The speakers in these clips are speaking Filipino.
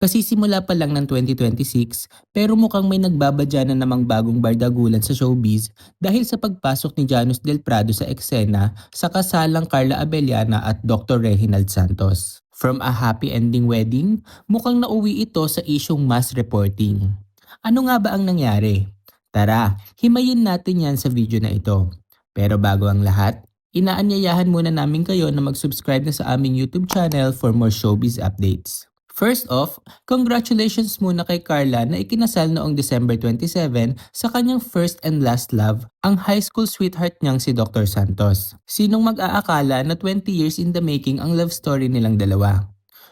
Kasisimula pa lang ng 2026 pero mukhang may nagbabadya na namang bagong bardagulan sa showbiz dahil sa pagpasok ni Janus Del Prado sa eksena sa kasalang Carla Abellana at Dr. Reginald Santos. From a happy ending wedding, mukhang nauwi ito sa isyong mass reporting. Ano nga ba ang nangyari? Tara, himayin natin yan sa video na ito. Pero bago ang lahat, inaanyayahan muna namin kayo na mag-subscribe na sa aming YouTube channel for more showbiz updates. First off, congratulations muna kay Carla na ikinasal noong December 27 sa kanyang first and last love, ang high school sweetheart niyang si Dr. Santos. Sinong mag-aakala na 20 years in the making ang love story nilang dalawa?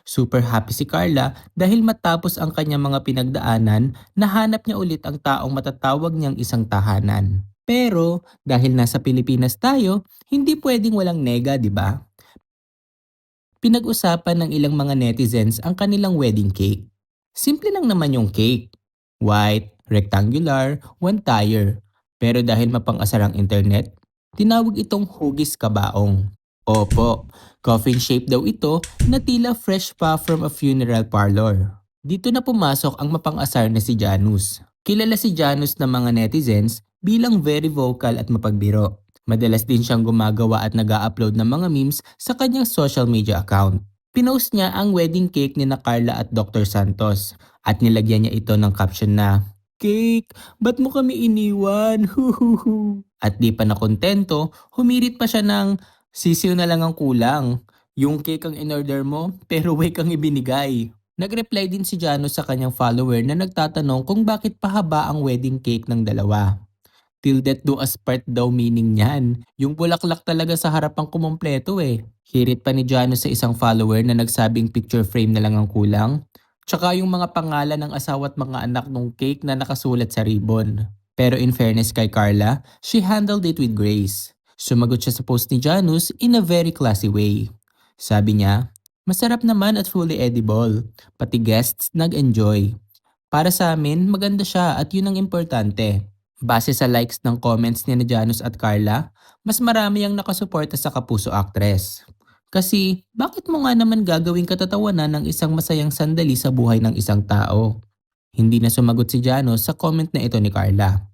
Super happy si Carla dahil matapos ang kanyang mga pinagdaanan, nahanap niya ulit ang taong matatawag niyang isang tahanan. Pero dahil nasa Pilipinas tayo, hindi pwedeng walang nega, di ba? Pinag-usapan ng ilang mga netizens ang kanilang wedding cake. Simple lang naman yung cake. White, rectangular, one tire. Pero dahil mapang-asar ang internet, tinawag itong hugis kabaong. Opo, coffin shape daw ito na tila fresh pa from a funeral parlor. Dito na pumasok ang mapang-asar na si Janus. Kilala si Janus ng mga netizens bilang very vocal at mapagbiro. Madalas din siyang gumagawa at nag-a-upload ng mga memes sa kanyang social media account. Pinost niya ang wedding cake ni na Carla at Dr. Santos at nilagyan niya ito ng caption na, "Cake, ba't mo kami iniwan? Huhuhu." At di pa nakontento, humirit pa siya ng, "Sisiw na lang ang kulang. Yung cake ang in-order mo pero wake ang ibinigay." Nag-reply din si Jano sa kanyang follower na nagtatanong kung bakit pahaba ang wedding cake ng dalawa. Till death do us part daw meaning niyan. Yung bulaklak talaga sa harapang kumompleto eh. Hirit pa ni Jano sa isang follower na nagsabing picture frame na lang ang kulang. Tsaka yung mga pangalan ng asawa at mga anak nung cake na nakasulat sa ribbon. Pero in fairness kay Carla, she handled it with grace. Sumagot siya sa post ni Janus in a very classy way. Sabi niya, "Masarap naman at fully edible. Pati guests nag-enjoy. Para sa amin, maganda siya at yun ang importante." Base sa likes ng comments ni na Janus at Carla, mas marami ang nakasuporta sa Kapuso actress. Kasi, bakit mo nga naman gagawing katatawanan ng isang masayang sandali sa buhay ng isang tao? Hindi na sumagot si Janus sa comment na ito ni Carla.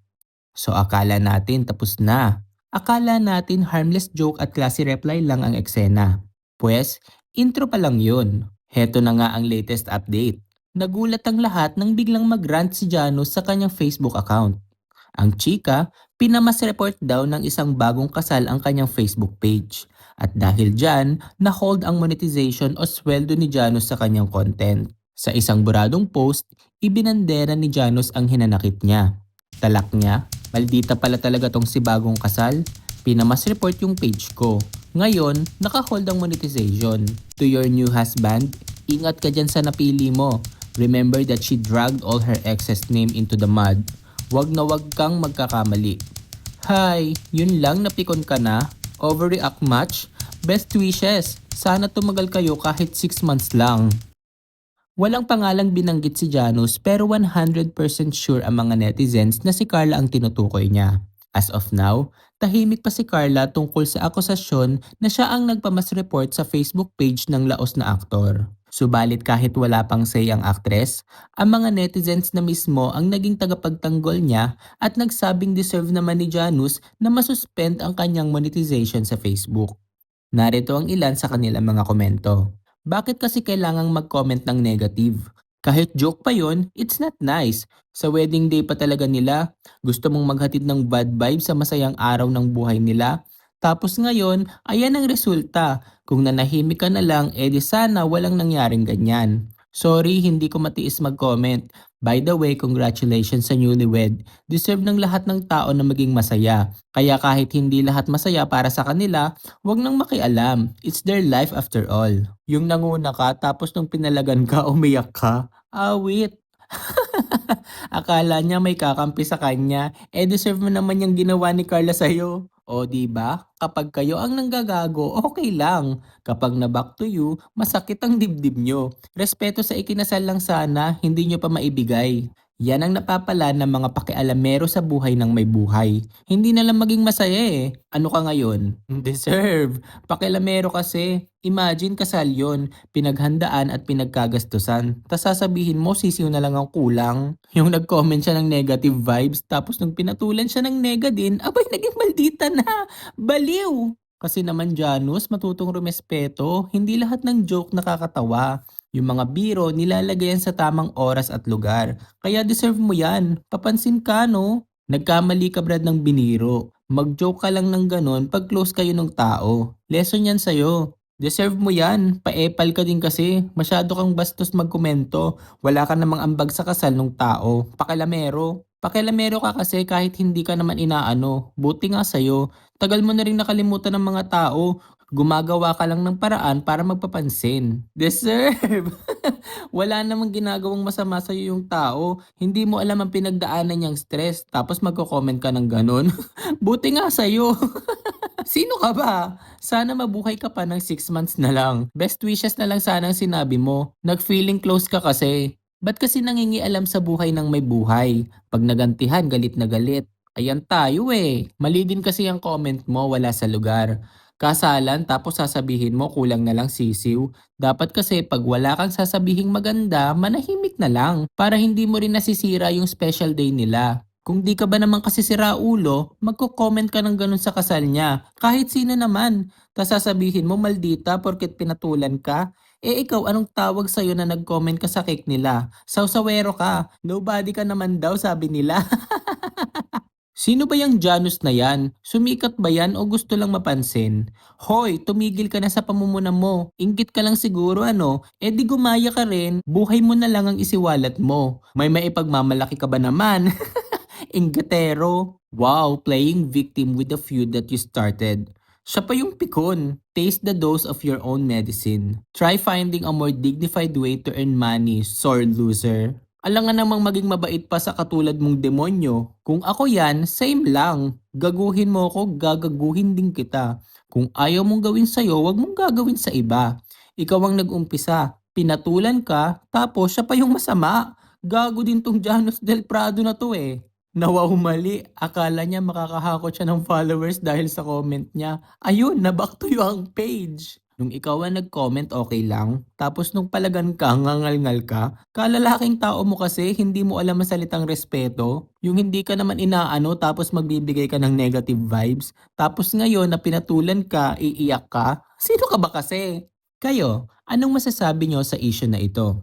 So akala natin tapos na. Akala natin harmless joke at classy reply lang ang eksena. Pues, intro pa lang yun. Heto na nga ang latest update. Nagulat ang lahat nang biglang mag-rant si Janus sa kanyang Facebook account. Ang chika, pinamas report daw ng isang bagong kasal ang kanyang Facebook page. At dahil dyan, na-hold ang monetization o sweldo ni Janus sa kanyang content. Sa isang buradong post, ibinandera ni Janus ang hinanakit niya. Talak niya, "Maldita pala talaga tong si bagong kasal. Pinamas report yung page ko. Ngayon, naka-hold ang monetization. To your new husband, ingat ka dyan sa napili mo. Remember that she dragged all her ex's name into the mud. Wag na wag kang magkakamali." Hi, yun lang, napikon ka na? Overreact much? Best wishes. Sana tumagal kayo kahit 6 months lang. Walang pangalang binanggit si Janus pero 100% sure ang mga netizens na si Carla ang tinutukoy niya. As of now, tahimik pa si Carla tungkol sa akusasyon na siya ang nagpamas report sa Facebook page ng laos na aktor. Subalit kahit wala pang say ang aktres, ang mga netizens na mismo ang naging tagapagtanggol niya at nagsabing deserve naman ni Janus na masuspend ang kanyang monetization sa Facebook. Narito ang ilan sa kanilang mga komento. Bakit kasi kailangang mag-comment ng negative? Kahit joke pa yon, it's not nice. Sa wedding day pa talaga nila, gusto mong maghatid ng bad vibes sa masayang araw ng buhay nila. Tapos ngayon, ayan ang resulta. Kung nanahimik ka na lang, edi sana walang nangyaring ganyan. Sorry, hindi ko matiis mag-comment. By the way, congratulations sa newlywed. Deserve ng lahat ng tao na maging masaya. Kaya kahit hindi lahat masaya para sa kanila, wag nang makialam. It's their life after all. Yung nanguna ka tapos nung pinalagan ka, umiyak ka. Awit. Akala niya may kakampi sa kanya, deserve mo naman yung ginawa ni Carla sa'yo. O di ba? Kapag kayo ang nanggagago, okay lang. Kapag na back to you, masakit ang dibdib nyo. Respeto sa ikinasal lang sana, hindi nyo pa maibigay. Yan ang napapala ng mga pakialamero sa buhay ng may buhay. Hindi na lang maging masaya eh. Ano ka ngayon? Deserve. Pakialamero kasi. Imagine kasal yon, pinaghandaan at pinagkagastusan. Tas sasabihin mo sisiw na lang ang kulang. Yung nag-comment siya ng negative vibes tapos nung pinatulan siya ng nega din, abay naging maldita na. Baliw! Kasi naman Janus, matutong rumespeto, hindi lahat ng joke nakakatawa. Yung mga biro nilalagay yan sa tamang oras at lugar. Kaya deserve mo yan. Papansin ka, no? Nagkamali ka Brad ng biniro. Mag-joke ka lang ng ganon pag close kayo ng tao. Lesson yan sa'yo. Deserve mo yan. Paepal ka din kasi. Masyado kang bastos magkomento. Wala ka namang ambag sa kasal ng tao. Pakilamero. Pakilamero ka kasi kahit hindi ka naman inaano. Buti nga sa'yo. Tagal mo na rin nakalimutan ng mga tao. Gumagawa ka lang ng paraan para magpapansin. Deserve! Wala namang ginagawang masama sa'yo yung tao. Hindi mo alam ang pinagdaanan niyang stress. Tapos magko-comment ka ng ganun. Buti nga sa'yo. Sino ka ba? Sana mabuhay ka pa ng 6 months na lang. Best wishes na lang sana ang sinabi mo. Nag-feeling close ka kasi. Ba't kasi nangingialam sa buhay ng may buhay? Pag nagantihan, galit na galit. Ayan tayo eh. Mali din kasi ang comment mo, wala sa lugar. Kasalan tapos sasabihin mo kulang na lang sisiw. Dapat kasi pag wala kang sasabihing maganda, manahimik na lang para hindi mo rin nasisira yung special day nila. Kung di ka ba naman kasi sira ulo, magko-comment ka ng ganun sa kasal niya. Kahit sino naman. Tapos sasabihin mo maldita porket pinatulan ka. Eh ikaw, anong tawag sa'yo na nag-comment ka sa cake nila? Sawsawero ka. Nobody ka naman daw, sabi nila. Sino ba yung Janus na yan? Sumikat ba yan o gusto lang mapansin? Hoy, tumigil ka na sa pamumuna mo. Inggit ka lang siguro ano? Eh di gumaya ka rin. Buhay mo na lang ang isiwalat mo. May maipagmamalaki ka ba naman? Ingatero. Wow, playing victim with the feud that you started. Siya pa yung pikon. Taste the dose of your own medicine. Try finding a more dignified way to earn money, sore loser. Alangan namang maging mabait pa sa katulad mong demonyo. Kung ako yan, same lang. Gaguhin mo ako, gagaguhin din kita. Kung ayaw mong gawin sa'yo, wag mong gagawin sa iba. Ikaw ang nag-umpisa. Pinatulan ka, tapos siya pa yung masama. Gago din tong Janus Del Prado na to eh. Mali. Akala niya makakahakot siya ng followers dahil sa comment niya. Ayun, na-back to you ang page. Nung ikaw ang nag-comment, okay lang. Tapos nung palagan ka, ngangal-ngal ka, kalalaking tao mo kasi hindi mo alam ang salitang respeto. Yung hindi ka naman inaano tapos magbibigay ka ng negative vibes. Tapos ngayon na pinatulan ka, iiyak ka. Sino ka ba kasi? Kayo, anong masasabi nyo sa issue na ito?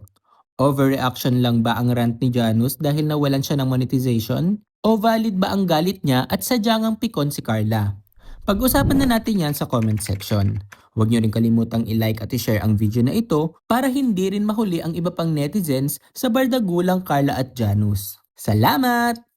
Overreaction lang ba ang rant ni Janus dahil nawalan siya ng monetization? O valid ba ang galit niya at sadyang ang pikon si Carla? Pag-usapan na natin yan sa comment section. Huwag niyo rin kalimutang i-like at i-share ang video na ito para hindi rin mahuli ang iba pang netizens sa bardagulang Carla at Janus. Salamat!